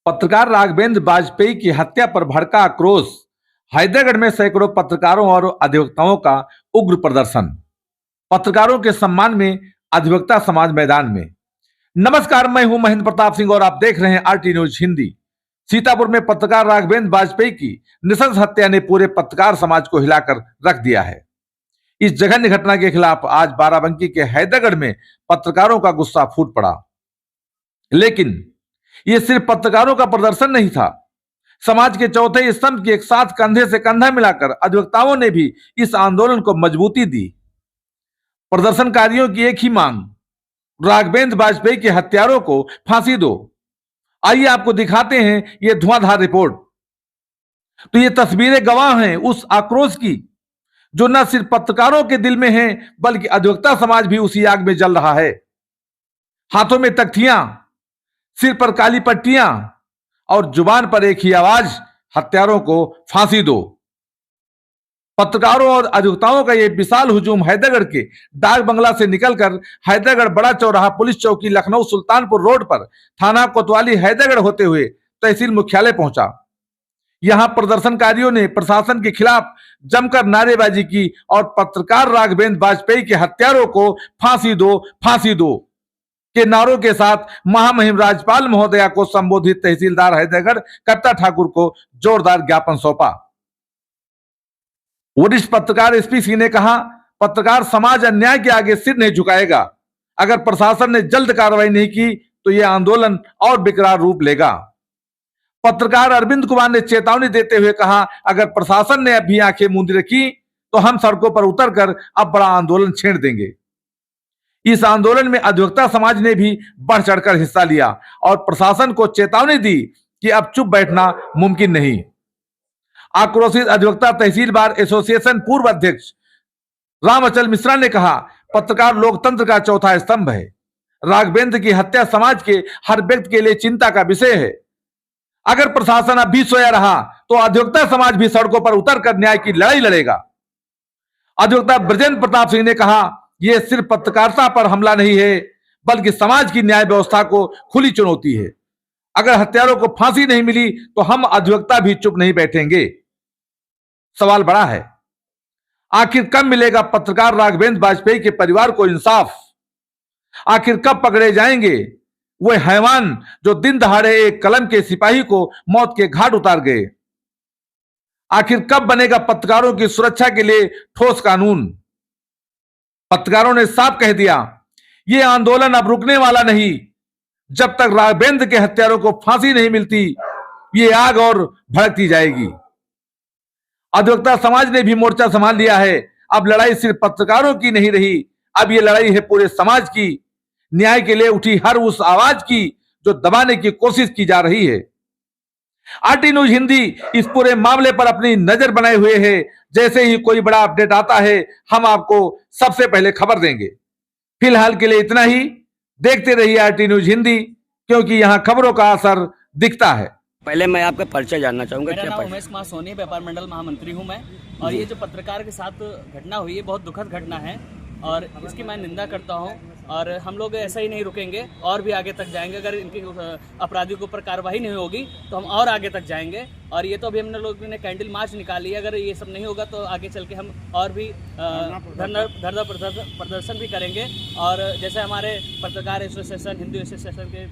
पत्रकार राघवेंद्र वाजपेयी की हत्या पर भड़का आक्रोश। हैदरगढ़ में सैकड़ों पत्रकारों और अधिवक्ताओं का उग्र प्रदर्शन। पत्रकारों के सम्मान में अधिवक्ता समाज मैदान में। नमस्कार, मैं हूं महेंद्र प्रताप सिंह और आप देख रहे हैं आरटी न्यूज हिंदी। सीतापुर में पत्रकार राघवेंद्र वाजपेयी की नृशंस हत्या ने पूरे पत्रकार समाज को हिलाकर रख दिया है। इस जघन्य घटना के खिलाफ आज बाराबंकी के हैदरगढ़ में पत्रकारों का गुस्सा फूट पड़ा। लेकिन यह सिर्फ पत्रकारों का प्रदर्शन नहीं था। समाज के चौथे स्तंभ के एक साथ कंधे से कंधा मिलाकर अधिवक्ताओं ने भी इस आंदोलन को मजबूती दी। प्रदर्शनकारियों की एक ही मांग, राघवेंद्र वाजपेयी के हत्यारों को फांसी दो। आइए आपको दिखाते हैं ये धुआंधार रिपोर्ट। तो ये तस्वीरें गवाह हैं उस आक्रोश की जो न सिर्फ पत्रकारों के दिल में है बल्कि अधिवक्ता समाज भी उसी आग में जल रहा है। हाथों में तख्तियां, सिर पर काली पट्टियां और जुबान पर एक ही आवाज, हत्यारों को फांसी दो। पत्रकारों और अधिवक्ताओं का यह विशाल हुजूम हैदरगढ़ के डाक बंगला से निकलकर हैदरगढ़ बड़ा चौराहा, पुलिस चौकी, लखनऊ सुल्तानपुर रोड पर थाना कोतवाली हैदरगढ़ होते हुए तहसील मुख्यालय पहुंचा। यहां प्रदर्शनकारियों ने प्रशासन के खिलाफ जमकर नारेबाजी की और पत्रकार राघवेंद्र वाजपेयी के हत्यारों को फांसी दो के नारों के साथ महामहिम राज्यपाल महोदया को संबोधित तहसीलदार हैदरगढ़ कत्ता ठाकुर को जोरदार ज्ञापन सौंपा। वरिष्ठ पत्रकार एसपी सिंह ने कहा, पत्रकार समाज अन्याय के आगे सिर नहीं झुकाएगा। अगर प्रशासन ने जल्द कार्रवाई नहीं की तो यह आंदोलन और बेकरार रूप लेगा। पत्रकार अरविंद कुमार ने चेतावनी देते हुए कहा, अगर प्रशासन ने अभी आंखें मूंदी रखी तो हम सड़कों पर उतरकर अब बड़ा आंदोलन छेड़ देंगे। इस आंदोलन में अधिवक्ता समाज ने भी बढ़ चढ़कर हिस्सा लिया और प्रशासन को चेतावनी दी कि अब चुप बैठना मुमकिन नहीं। आक्रोशित अधिवक्ता तहसील बार एसोसिएशन पूर्व अध्यक्ष रामअचल मिश्रा ने कहा, पत्रकार लोकतंत्र का चौथा स्तंभ है। राघवेंद्र की हत्या समाज के हर व्यक्ति के लिए चिंता का विषय है। अगर प्रशासन अब भी सोया रहा तो अधिवक्ता समाज भी सड़कों पर उतरकर न्याय की लड़ाई लड़ेगा। अधिवक्ता ब्रजेंद्र प्रताप सिंह ने कहा, यह सिर्फ पत्रकारिता पर हमला नहीं है बल्कि समाज की न्याय व्यवस्था को खुली चुनौती है। अगर हत्यारों को फांसी नहीं मिली तो हम अधिवक्ता भी चुप नहीं बैठेंगे। सवाल बड़ा है, आखिर कब मिलेगा पत्रकार राघवेंद्र वाजपेयी के परिवार को इंसाफ? आखिर कब पकड़े जाएंगे वो हैवान जो दिन दहाड़े एक कलम के सिपाही को मौत के घाट उतार गए? आखिर कब बनेगा पत्रकारों की सुरक्षा के लिए ठोस कानून? पत्रकारों ने साफ कह दिया, यह आंदोलन अब रुकने वाला नहीं। जब तक राघवेंद्र के हत्यारों को फांसी नहीं मिलती ये आग और भड़कती जाएगी। अधिवक्ता समाज ने भी मोर्चा संभाल लिया है। अब लड़ाई सिर्फ पत्रकारों की नहीं रही, अब यह लड़ाई है पूरे समाज की, न्याय के लिए उठी हर उस आवाज की जो दबाने की कोशिश की जा रही है। आरटी न्यूज हिंदी इस पूरे मामले पर अपनी नजर बनाए हुए है। जैसे ही कोई बड़ा अपडेट आता है हम आपको सबसे पहले खबर देंगे। फिलहाल के लिए इतना ही। देखते रहिए आरटी न्यूज हिंदी, क्योंकि यहां खबरों का असर दिखता है। पहले मैं आपका परिचय जानना चाहूंगा। मेरा नाम उमेश कुमार सोनी, व्यापार मंडल महामंत्री हूं मैं। और ये जो पत्रकार के साथ घटना हुई है बहुत दुखद घटना है और इसकी मैं निंदा करता हूं। और हम लोग ऐसा ही नहीं रुकेंगे और भी आगे तक जाएंगे। अगर इनके अपराधियों के ऊपर कार्रवाई नहीं होगी तो हम और आगे तक जाएंगे। और ये तो अभी हमने लोग ने कैंडल मार्च निकाली है। अगर ये सब नहीं होगा तो आगे चल के हम और भी धरना प्रदर्शन भी करेंगे। और जैसे हमारे पत्रकार एसोसिएशन, हिंदू एसोसिएशन के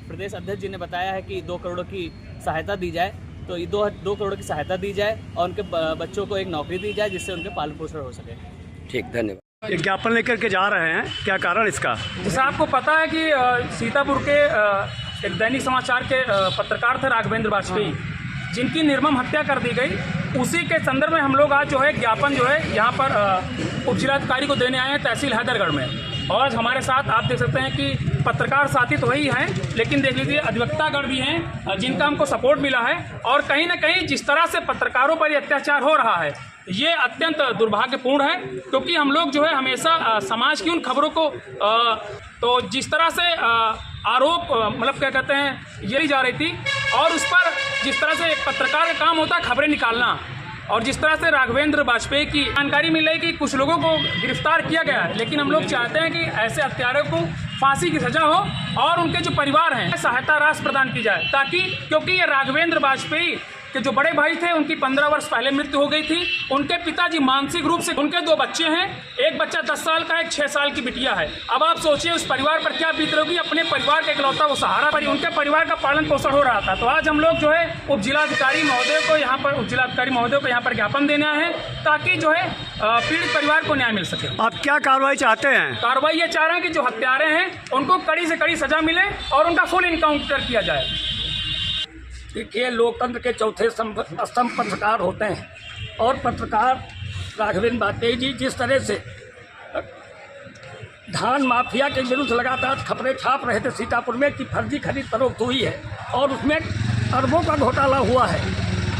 प्रदेश अध्यक्ष जी ने बताया है कि 2 करोड़ की सहायता दी जाए, तो ये 2 करोड़ की सहायता दी जाए और उनके बच्चों को एक नौकरी दी जाए जिससे उनके पालन पोषण हो सके। ठीक, धन्यवाद। एक ज्ञापन लेकर के जा रहे हैं, क्या कारण इसका? जैसे आपको पता है कि सीतापुर के एक दैनिक समाचार के पत्रकार थे राघवेंद्र वाजपेयी, जिनकी निर्मम हत्या कर दी गई। उसी के संदर्भ में हम लोग आज जो है ज्ञापन जो है यहाँ पर उप जिलाधिकारी को देने आए हैं तहसील हैदरगढ़ में। और हमारे साथ आप देख सकते हैं कि पत्रकार साथी तो वही हैं, लेकिन देख लीजिए अधिवक्तागण भी हैं जिनका हमको सपोर्ट मिला है। और कहीं ना कहीं जिस तरह से पत्रकारों पर अत्याचार हो रहा है ये अत्यंत दुर्भाग्यपूर्ण है, क्योंकि हम लोग जो है हमेशा समाज की उन खबरों को तो जिस तरह से आरोप मतलब क्या कहते हैं ये जा रही थी, और उस पर जिस तरह से एक पत्रकार का काम होता है खबरें निकालना, और जिस तरह से राघवेंद्र वाजपेयी की जानकारी मिल रही कि कुछ लोगों को गिरफ्तार किया गया है, लेकिन हम लोग चाहते हैं कि ऐसे हत्यारों को फांसी की सजा हो और उनके जो परिवार हैं सहायता राशि प्रदान की जाए, ताकि क्योंकि ये राघवेंद्र वाजपेयी के जो बड़े भाई थे उनकी 15 वर्ष पहले मृत्यु हो गई थी। उनके पिताजी मानसिक रूप से, उनके 2 बच्चे हैं, एक बच्चा 10 साल का, एक 6 साल की बिटिया है। अब आप सोचिए उस परिवार पर क्या बीत रही होगी। अपने परिवार का इकलौता वो सहारा पर उनके परिवार का पालन पोषण हो रहा था। तो आज हम लोग जो है उप जिलाधिकारी महोदय को यहाँ पर ज्ञापन देना है, ताकि जो है पीड़ित परिवार को न्याय मिल सके। आप क्या कार्रवाई चाहते हैं? कार्रवाई ये चाह रहे हैं कि जो हत्यारे हैं उनको कड़ी से कड़ी सजा मिले और उनका फुल इनकाउंटर किया जाए। देखिए, लोकतंत्र के चौथे स्तंभ पत्रकार होते हैं और पत्रकार राघवेंद्र वाजपेयी जी जिस तरह से धान माफिया के विरुद्ध लगातार खबरें छाप रहे थे सीतापुर में कि फर्जी खरीद फरोख्त हुई है और उसमें अरबों का घोटाला हुआ है,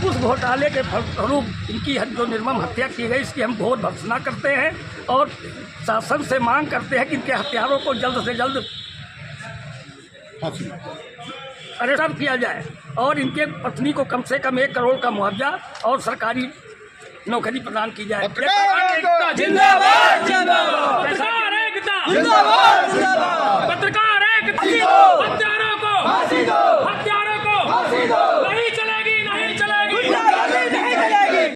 उस घोटाले के फलस्वरूप इनकी जो निर्मम हत्या की गई, इसकी हम घोर भर्त्सना करते हैं और शासन से मांग करते हैं कि इनके हत्यारों को जल्द से जल्द अरेस्ट किया जाए और इनके पत्नी को कम से कम 1 करोड़ का मुआवजा और सरकारी नौकरी प्रदान की जाए। पत्रकार एकता जिंदाबाद, पत्रकार एकता जिंदाबाद, पत्रकार एकता।